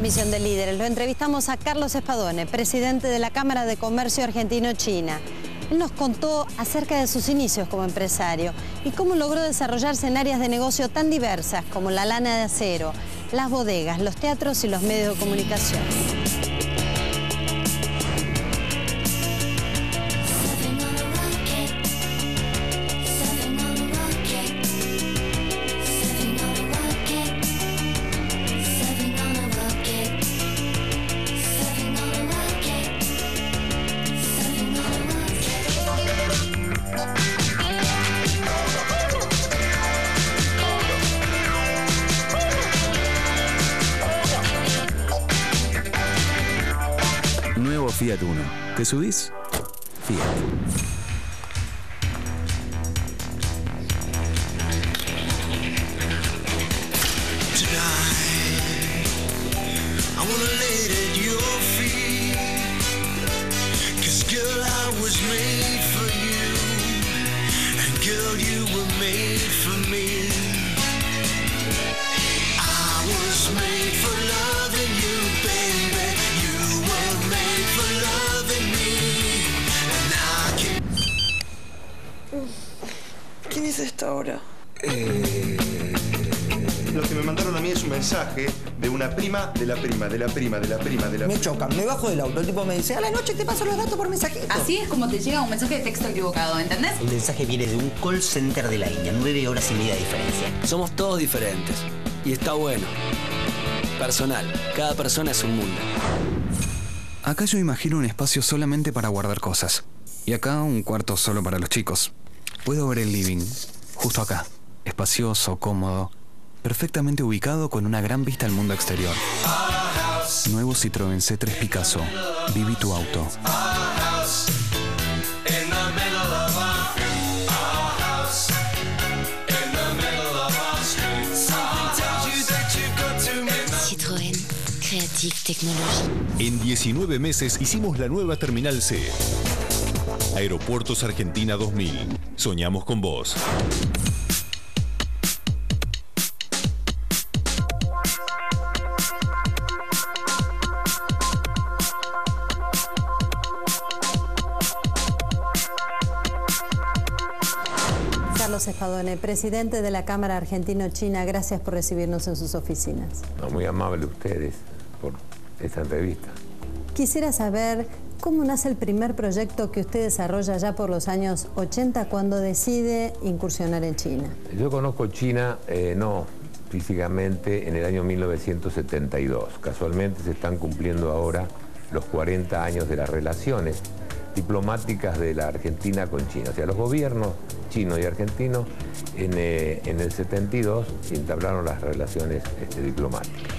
Misión de Líderes. Lo entrevistamos a Carlos Spadone, presidente de la Cámara de Comercio Argentino-China. Él nos contó acerca de sus inicios como empresario y cómo logró desarrollarse en áreas de negocio tan diversas como la lana de acero, las bodegas, los teatros y los medios de comunicación. Nuevo Fiat Uno. ¿Te subís? Fiat. ¿Quién es esta hora? Lo que me mandaron a mí es un mensaje de una prima, de la prima, de la prima, de la prima, de la Me prima. chocan, me bajo del auto, el tipo me dice, a la noche te paso los datos por mensajito. Así es como te llega un mensaje de texto equivocado, ¿entendés? El mensaje viene de un call center de la India, 9 horas y media de diferencia. Somos todos diferentes y está bueno. Personal, cada persona es un mundo. Acá yo imagino un espacio solamente para guardar cosas. Y acá un cuarto solo para los chicos. Puedo ver el living, justo acá. Espacioso, cómodo, perfectamente ubicado con una gran vista al mundo exterior. Nuevo Citroën C3 Picasso. Viví tu auto. Citroën. Creative Technology. En 19 meses hicimos la nueva Terminal C. Aeropuertos Argentina 2000. Soñamos con vos. Carlos Spadone, presidente de la Cámara Argentino-China, gracias por recibirnos en sus oficinas. No, muy amable ustedes por esta entrevista. Quisiera saber cómo nace el primer proyecto que usted desarrolla ya por los años 80 cuando decide incursionar en China. Yo conozco China, no físicamente, en el año 1972. Casualmente se están cumpliendo ahora los 40 años de las relaciones diplomáticas de la Argentina con China. O sea, los gobiernos chino y argentino en el 72 entablaron las relaciones diplomáticas.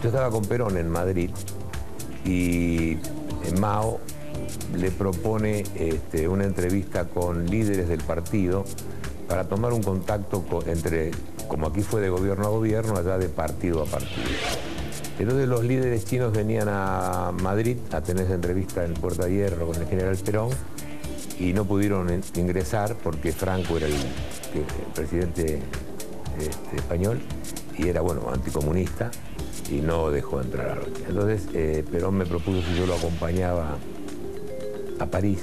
Yo estaba con Perón en Madrid y Mao le propone una entrevista con líderes del partido para tomar un contacto entre, como aquí fue de gobierno a gobierno, allá de partido a partido. Entonces los líderes chinos venían a Madrid a tener esa entrevista en Puerta de Hierro con el general Perón y no pudieron ingresar porque Franco era el presidente español y era, bueno, anticomunista y no dejó entrar a Rocha. Entonces Perón me propuso si yo lo acompañaba a París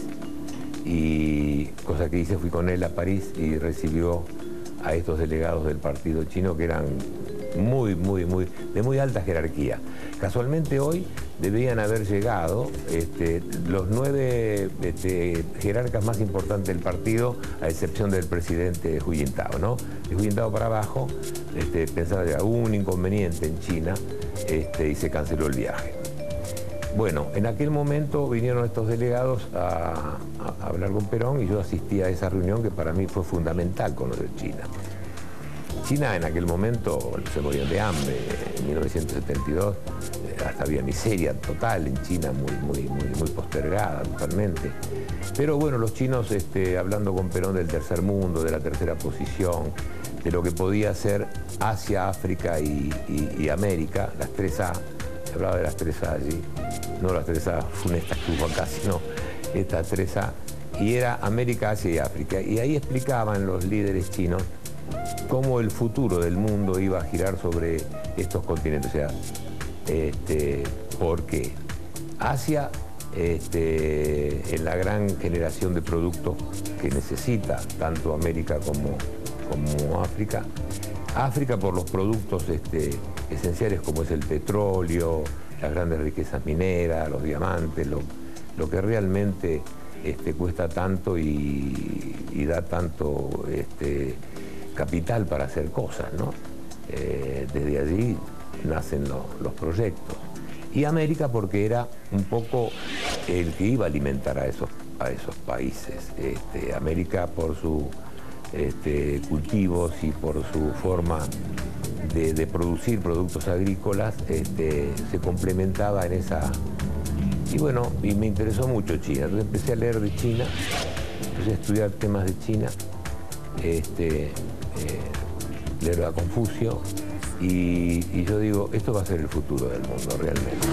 y cosa que hice, fui con él a París y recibió a estos delegados del partido chino que eran de muy alta jerarquía. Casualmente hoy debían haber llegado los 9 jerarcas más importantes del partido, a excepción del presidente Hu Jintao, ¿no? De Hu Jintao para abajo, pensaba que hubo un inconveniente en China y se canceló el viaje. Bueno, en aquel momento vinieron estos delegados a hablar con Perón y yo asistí a esa reunión que para mí fue fundamental conocer China. China en aquel momento se morían de hambre. En 1972 hasta había miseria total en China, muy postergada totalmente. Pero bueno, los chinos hablando con Perón del tercer mundo, de la tercera posición, de lo que podía ser Asia, África y América, las 3A, se hablaba de las 3A allí, no las 3A funestas que hubo acá, sino estas 3A, y era América, Asia y África. Y ahí explicaban los líderes chinos cómo el futuro del mundo iba a girar sobre estos continentes. O sea, Porque Asia, en la gran generación de productos que necesita tanto América como África, África por los productos esenciales como es el petróleo, las grandes riquezas mineras, los diamantes, lo que realmente cuesta tanto y da tanto capital para hacer cosas, ¿no? Desde allí nacen los proyectos. Y América porque era un poco el que iba a alimentar a esos países. América por sus cultivos y por su forma de producir productos agrícolas, se complementaba en esa... Y bueno, y me interesó mucho China. Entonces empecé a leer de China, empecé a estudiar temas de China, leer a Confucio, y yo digo, esto va a ser el futuro del mundo realmente.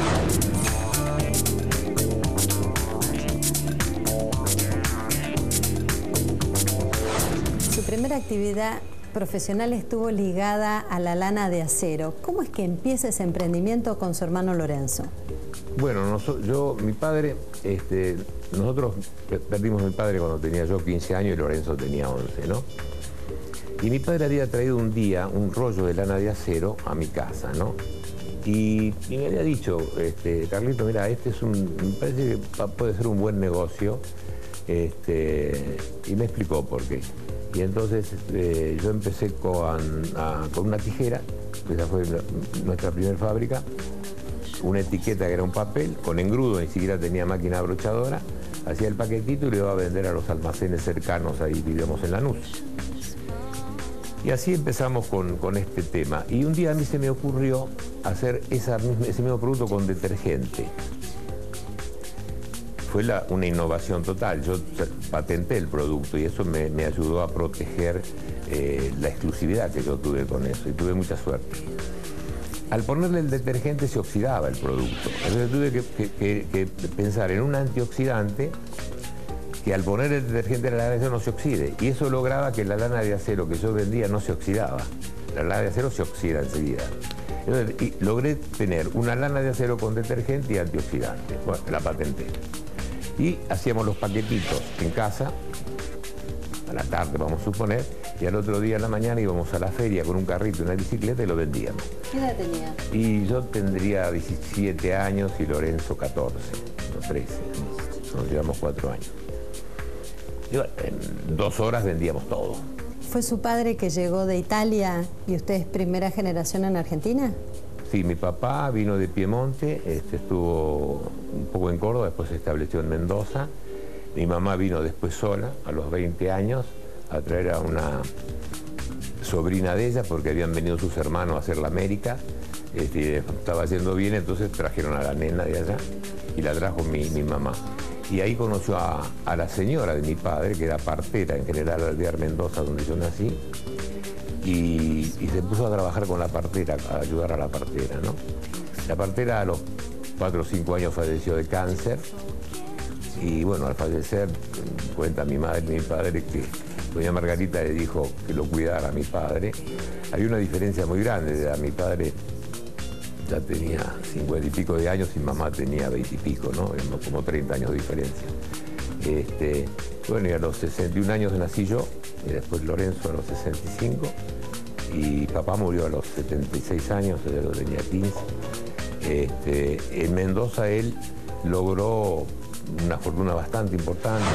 Su primera actividad profesional estuvo ligada a la lana de acero. ¿Cómo es que empieza ese emprendimiento con su hermano Lorenzo? Bueno, mi padre, nosotros perdimos a mi padre cuando tenía yo 15 años y Lorenzo tenía 11, ¿no? Y mi padre había traído un día un rollo de lana de acero a mi casa, ¿no? Y me había dicho, Carlito, mira, me parece que puede ser un buen negocio, y me explicó por qué. Y entonces yo empecé con una tijera, que esa fue nuestra primera fábrica, una etiqueta que era un papel, con engrudo, ni siquiera tenía máquina abrochadora, hacía el paquetito y lo iba a vender a los almacenes cercanos, ahí vivíamos en Lanús. Y así empezamos con este tema. Y un día a mí se me ocurrió hacer ese mismo producto con detergente. Fue una innovación total. Yo patenté el producto y eso me ayudó a proteger la exclusividad que yo tuve con eso, y tuve mucha suerte. Al ponerle el detergente se oxidaba el producto. Entonces tuve que pensar en un antioxidante que al poner el detergente en la lana de acero no se oxide. Y eso lograba que la lana de acero que yo vendía no se oxidaba. La lana de acero se oxida enseguida. Entonces, y logré tener una lana de acero con detergente y antioxidante. Bueno, la patenté. Y hacíamos los paquetitos en casa, a la tarde vamos a suponer, y al otro día en la mañana íbamos a la feria con un carrito y una bicicleta y lo vendíamos. ¿Qué edad tenía? Y yo tendría 17 años y Lorenzo 14, no 13. Nos llevamos 4 años. Y bueno, en 2 horas vendíamos todo. ¿Fue su padre que llegó de Italia y usted es primera generación en Argentina? Sí, mi papá vino de Piemonte, estuvo un poco en Córdoba, después se estableció en Mendoza. Mi mamá vino después sola, a los 20 años, a traer a una sobrina de ella, porque habían venido sus hermanos a hacer la América. Estaba yendo bien, entonces trajeron a la nena de allá y la trajo mi mamá. Y ahí conoció a la señora de mi padre, que era partera en General Alvear Mendoza, donde yo nací, y se puso a trabajar con la partera, a ayudar a la partera, ¿no? La partera a los 4 o 5 años falleció de cáncer, y bueno, al fallecer, cuenta mi madre y mi padre que doña Margarita le dijo que lo cuidara a mi padre. Hay una diferencia muy grande, mi padre ya tenía 50 y pico de años y mamá tenía 20 y pico, ¿no? Como 30 años de diferencia. Bueno, y a los 61 años nací yo, y después Lorenzo a los 65, y papá murió a los 76 años, yo lo tenía 15. En Mendoza él logró una fortuna bastante importante.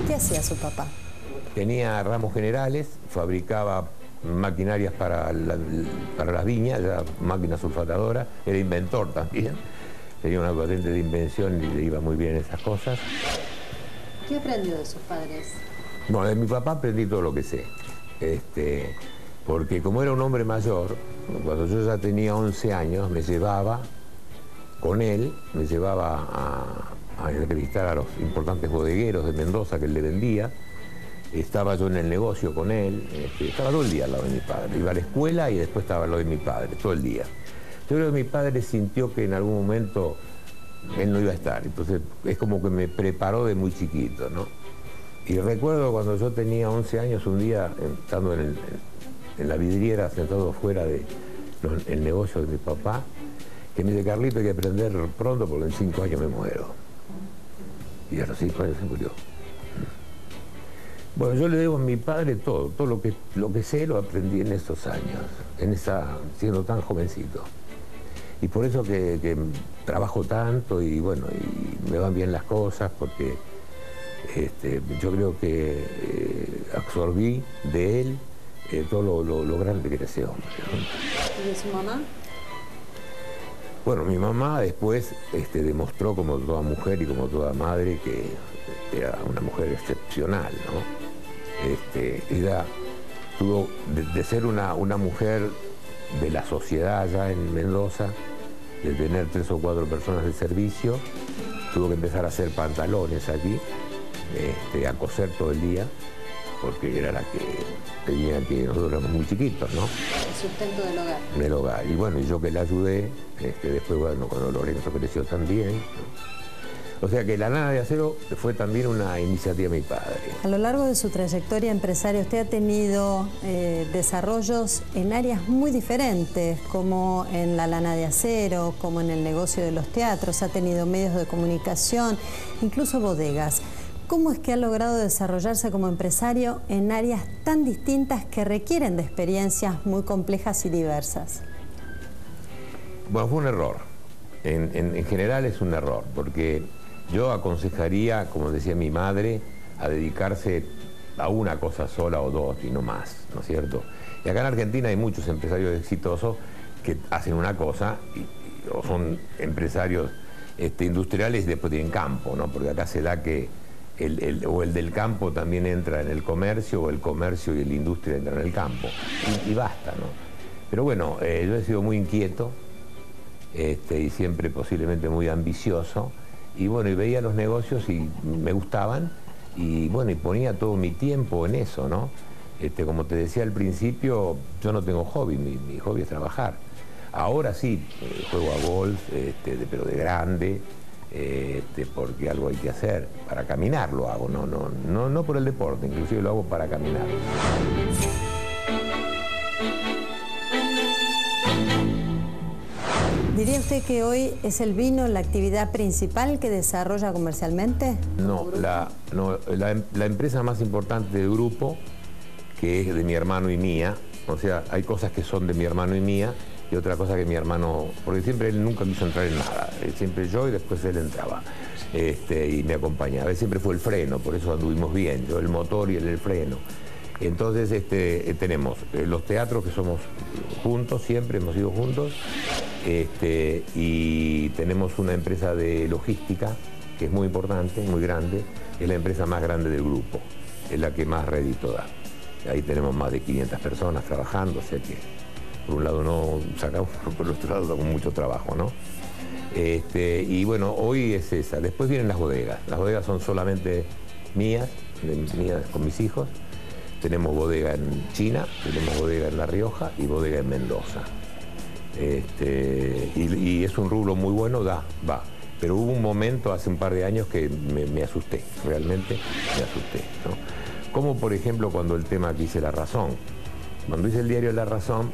¿Qué hacía su papá? Tenía ramos generales, fabricaba maquinarias para las viñas, era máquina sulfatadora, era inventor también. Tenía una patente de invención y le iba muy bien esas cosas. ¿Qué aprendió de sus padres? Bueno, de mi papá aprendí todo lo que sé. Porque como era un hombre mayor, cuando yo ya tenía 11 años, me llevaba con él, me llevaba a entrevistar a los importantes bodegueros de Mendoza que él le vendía. Estaba yo en el negocio con él, estaba todo el día al lado de mi padre. Iba a la escuela y después estaba al lado de mi padre, todo el día. Yo creo que mi padre sintió que en algún momento él no iba a estar. Entonces es como que me preparó de muy chiquito, ¿no? Y recuerdo cuando yo tenía 11 años, un día, estando en la vidriera, sentado afuera del negocio de mi papá, que me dice, Carlito, hay que aprender pronto porque en 5 años me muero. Y a los 5 años se murió. Bueno, yo le debo a mi padre todo lo que sé lo aprendí en estos años, siendo tan jovencito. Y por eso que trabajo tanto y bueno, y me van bien las cosas, porque yo creo que absorbí de él todo lo grande que era ese hombre, ¿no? ¿Y de su mamá? Bueno, mi mamá después demostró, como toda mujer y como toda madre, que era una mujer excepcional, ¿no? Ella tuvo, de ser una mujer de la sociedad allá en Mendoza, de tener 3 o 4 personas de servicio, tuvo que empezar a hacer pantalones aquí, a coser todo el día, porque era la que tenía que, nosotros éramos muy chiquitos, ¿no? El sustento del hogar. Del hogar. Y bueno, y yo que la ayudé, después, bueno, cuando Lorenzo creció también, ¿no? O sea que la lana de acero fue también una iniciativa de mi padre. A lo largo de su trayectoria empresaria, usted ha tenido desarrollos en áreas muy diferentes, como en la lana de acero, como en el negocio de los teatros, ha tenido medios de comunicación, incluso bodegas. ¿Cómo es que ha logrado desarrollarse como empresario en áreas tan distintas que requieren de experiencias muy complejas y diversas? Bueno, fue un error. En general es un error, porque yo aconsejaría, como decía mi madre, a dedicarse a una cosa sola o dos y no más, ¿no es cierto? Y acá en Argentina hay muchos empresarios exitosos que hacen una cosa o son empresarios industriales y después tienen campo, ¿no? Porque acá se da que el del campo también entra en el comercio, o el comercio y la industria entran en el campo. Y basta, ¿no? Pero bueno, yo he sido muy inquieto y siempre posiblemente muy ambicioso. Y bueno, y veía los negocios y me gustaban, y bueno, y ponía todo mi tiempo en eso, ¿no? Como te decía al principio, yo no tengo hobby, mi hobby es trabajar. Ahora sí, juego a golf, pero de grande, porque algo hay que hacer. Para caminar lo hago, no por el deporte, inclusive lo hago para caminar. ¿Diría usted que hoy es el vino la actividad principal que desarrolla comercialmente? No, la empresa más importante del grupo, que es de mi hermano y mía, o sea, hay cosas que son de mi hermano y mía, y otra cosa que mi hermano, porque siempre él nunca quiso entrar en nada, siempre yo y después él entraba, y me acompañaba. Él siempre fue el freno, por eso anduvimos bien, yo el motor y él el freno. Entonces tenemos los teatros que somos juntos, siempre hemos ido juntos, y tenemos una empresa de logística que es muy importante, muy grande, es la empresa más grande del grupo, es la que más rédito da. Ahí tenemos más de 500 personas trabajando, o sea que por un lado no sacamos, por el otro lado con mucho trabajo, ¿no? Y bueno, hoy es esa. Después vienen las bodegas. Las bodegas son solamente mías con mis hijos. Tenemos bodega en China, tenemos bodega en La Rioja y bodega en Mendoza. Y es un rubro muy bueno, va. Pero hubo un momento hace un par de años que me asusté, realmente me asusté, ¿no? Como por ejemplo cuando el tema que hice La Razón. Cuando hice el diario La Razón,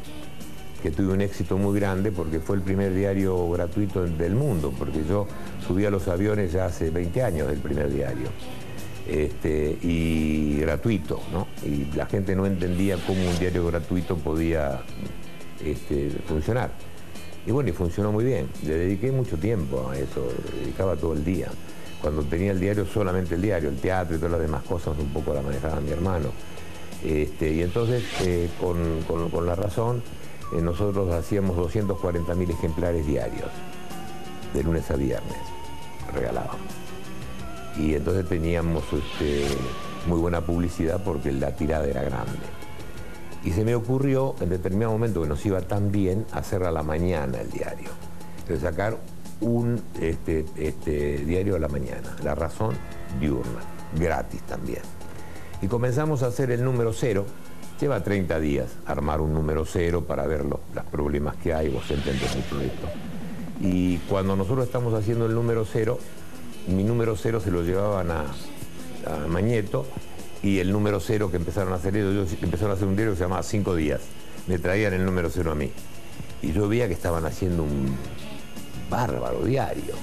que tuve un éxito muy grande porque fue el primer diario gratuito del mundo, porque yo subí a los aviones ya hace 20 años del primer diario. Y gratuito, ¿no? Y la gente no entendía cómo un diario gratuito podía funcionar. Y bueno, y funcionó muy bien. Le dediqué mucho tiempo a eso, le dedicaba todo el día. Cuando tenía el diario, solamente el diario, el teatro y todas las demás cosas un poco la manejaba mi hermano. Y entonces, con La Razón, nosotros hacíamos 240.000 ejemplares diarios, de lunes a viernes, regalábamos. Y entonces teníamos muy buena publicidad porque la tirada era grande. Y se me ocurrió en determinado momento que nos iba tan bien hacer a la mañana el diario. Entonces sacar un diario a la mañana, La Razón diurna, gratis también. Y comenzamos a hacer el número 0. Lleva 30 días armar un número 0 para ver los problemas que hay, vos entendés mucho esto. Y cuando nosotros estamos haciendo el número 0, mi número 0 se lo llevaban a Mañeto, y el número 0 que empezaron a hacer ellos empezaron a hacer un diario que se llamaba 5 días. Me traían el número 0 a mí. Y yo veía que estaban haciendo un bárbaro diario.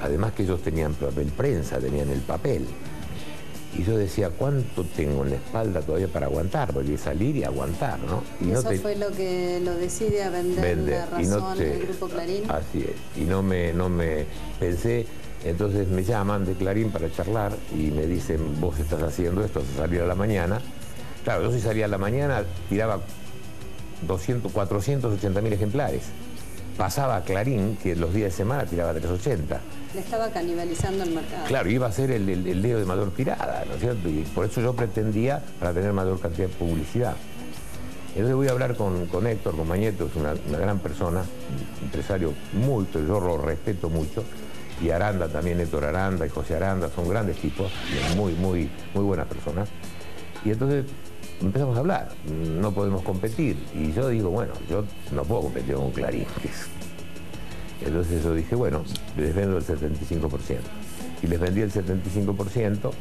Además que ellos tenían papel prensa, tenían el papel. Y yo decía, ¿cuánto tengo en la espalda todavía para aguantar? Porque salir y aguantar, ¿no? Y eso fue lo que lo decide a vender La Razón el Grupo Clarín. Así es. Y no me pensé, entonces me llaman de Clarín para charlar y me dicen, vos estás haciendo esto, vas a salir a la mañana. Claro, yo si salía a la mañana tiraba 480.000 ejemplares. Pasaba a Clarín, que los días de semana tiraba 380. Le estaba canibalizando el mercado. Claro, iba a ser el diario de mayor tirada, ¿no es cierto? Y por eso yo pretendía, para tener mayor cantidad de publicidad. Entonces voy a hablar con Héctor, con Mañeto, es una gran persona, un empresario muy, yo lo respeto mucho, y Aranda también, Héctor Aranda y José Aranda, son grandes tipos, muy buenas personas. Y entonces empezamos a hablar, no podemos competir. Y yo digo, bueno, yo no puedo competir con Clarín. Entonces yo dije, bueno, les vendo el 75%. Y les vendí el 75%,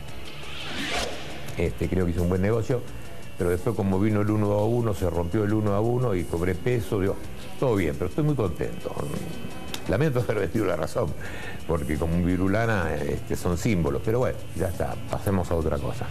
creo que hice un buen negocio, pero después como vino el 1 a 1, se rompió el 1 a 1 y cobré peso, digo, todo bien, pero estoy muy contento. Lamento haber vendido La Razón, porque como Virulana son símbolos, pero bueno, ya está, pasemos a otra cosa.